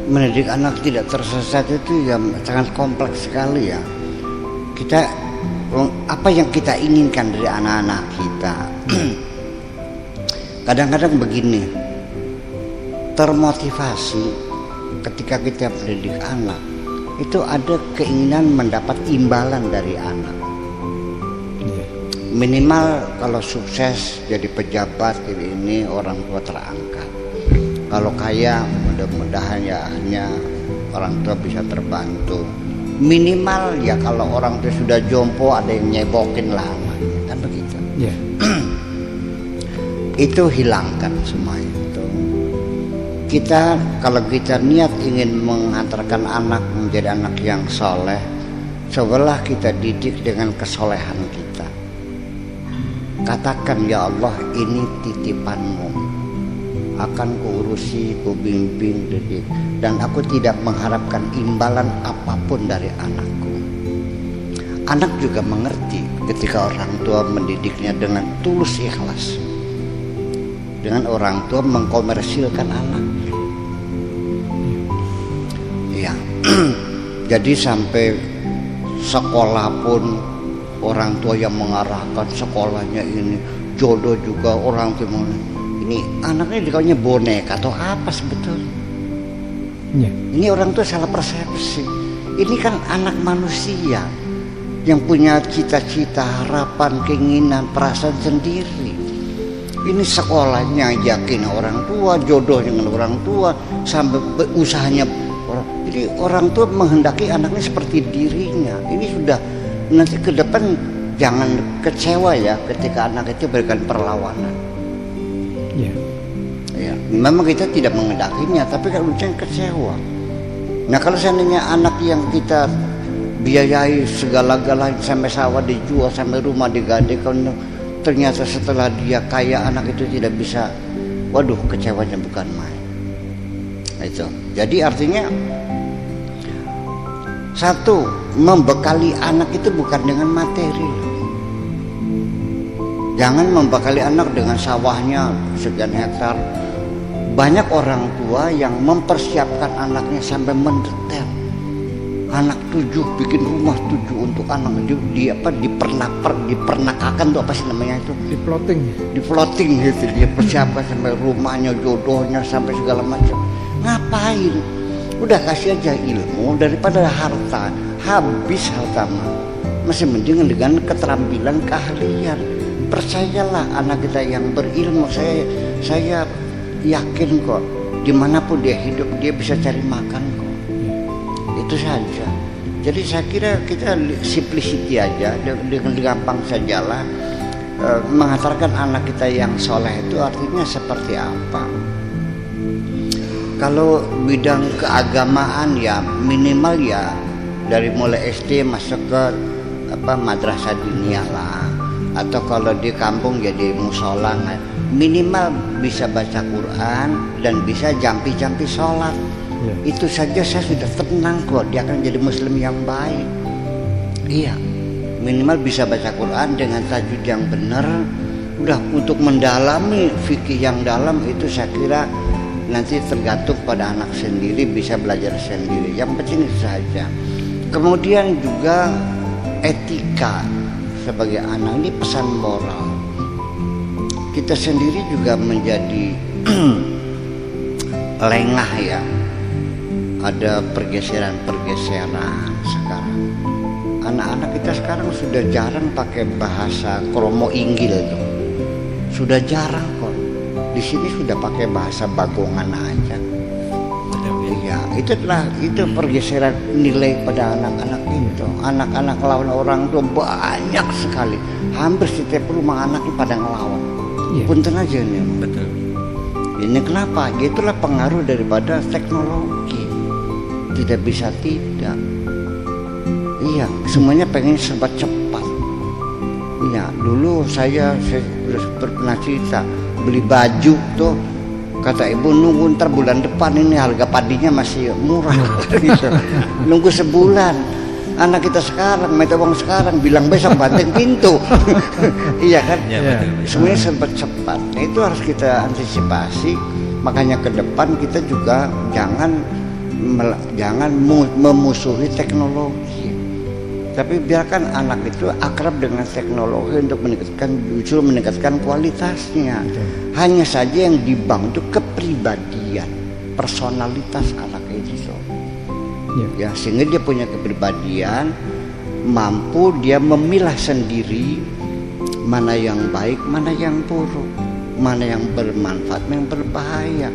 mendidik anak tidak tersesat itu ya sangat kompleks sekali ya. Kita apa yang kita inginkan dari anak-anak kita. Kadang-kadang begini, termotivasi ketika kita mendidik anak itu ada keinginan mendapat imbalan dari anak. Minimal kalau sukses jadi pejabat ini orang tua terangkat. Kalau kaya mudah-mudahan ya akhirnya orang tua bisa terbantu. Minimal ya kalau orang tua sudah jompo ada yang nyebokin lah anaknya, kan begitu. Itu hilangkan semua itu. Kita kalau kita niat ingin mengantarkan anak menjadi anak yang soleh, cobalah kita didik dengan kesolehan kita. Katakan, ya Allah, ini titipanmu, akan kuurusi, kubimbing, didik, dan aku tidak mengharapkan imbalan apapun dari anakku. Anak juga mengerti ketika orang tua mendidiknya dengan tulus ikhlas, dengan orang tua mengkomersilkan anaknya. Ya, jadi sampai sekolah pun orang tua yang mengarahkan sekolahnya ini, jodoh juga orang tua ini anaknya dikaunya boneka atau apa sebetulnya? Ini orang tua salah persepsi. Ini kan anak manusia yang punya cita-cita, harapan, keinginan, perasaan sendiri. Ini sekolahnya yakin orang tua, jodohnya dengan orang tua, sampai usahanya orang. Jadi orang tua menghendaki anaknya seperti dirinya. Ini sudah nanti ke depan jangan kecewa ya ketika anak itu berikan perlawanan. Ya, memang kita tidak menghendakinya, tapi kalau jangan kecewa. Nah kalau seandainya anak yang kita biayai segala-galanya sampai sawah dijual, sampai rumah digadekan, ternyata setelah dia kaya anak itu tidak bisa, waduh kecewanya bukan main. Itu. Jadi artinya satu, membekali anak itu bukan dengan materi. Jangan membekali anak dengan sawahnya sekian hektar. Banyak orang tua yang mempersiapkan anaknya sampai mendetail. Anak 7 bikin rumah 7 untuk anak, dipernakakan tuh apa sih namanya itu? Di plotting gitu, dia persiapkan sampai rumahnya, jodohnya, sampai segala macam. Ngapain? Udah kasih aja ilmu daripada harta. Habis harta mah masih mending dengan keterampilan, keahlian. Percayalah anak kita yang berilmu, saya yakin kok dimanapun dia hidup dia bisa cari makan kok. Itu saja. Jadi saya kira kita simplicity aja, dengan gampang sajalah menghantarkan anak kita yang soleh itu artinya seperti apa. Kalau bidang keagamaan ya minimal ya dari mulai SD masuk ke madrasah diniyah lah, atau kalau di kampung jadi musola, minimal bisa baca Quran dan bisa jampi-jampi sholat. Itu saja saya sudah tenang kok, dia akan jadi muslim yang baik. Iya, minimal bisa baca Quran dengan tajwid yang benar. Udah, untuk mendalami fikih yang dalam itu saya kira nanti tergantung pada anak sendiri, bisa belajar sendiri. Yang penting itu saja. Kemudian juga etika sebagai anak, ini pesan moral. Kita sendiri juga menjadi lengah ya. Ada pergeseran-pergeseran sekarang. Anak-anak kita sekarang sudah jarang pakai bahasa kromo inggil tuh. Sudah jarang kok. Di sini sudah pakai bahasa bagongan aja. Ya, itu pergeseran nilai pada anak-anak itu. Anak-anak lawan orang tua banyak sekali. Hampir setiap rumah anak pada ngelawan. Punten aja nih. Betul. Ini kenapa? Itulah pengaruh daripada teknologi. Tidak bisa tidak. Iya, semuanya pengen serba cepat. Iya, dulu saya pernah cerita beli baju tuh, kata ibu nunggu ntar bulan depan ini harga padinya masih murah gitu. Nunggu sebulan. Anak kita sekarang, minta uang sekarang, bilang besok banting pintu. Iya kan? Ya, semuanya serba cepat. Nah, itu harus kita antisipasi. Makanya ke depan kita juga jangan jangan memusuhi teknologi, tapi biarkan anak itu akrab dengan teknologi untuk justru meningkatkan kualitasnya. Hanya saja yang dibangun itu kepribadian, personalitas anak itu. Ya, sehingga dia punya kepribadian, mampu dia memilah sendiri mana yang baik, mana yang buruk, mana yang bermanfaat, mana yang berbahaya.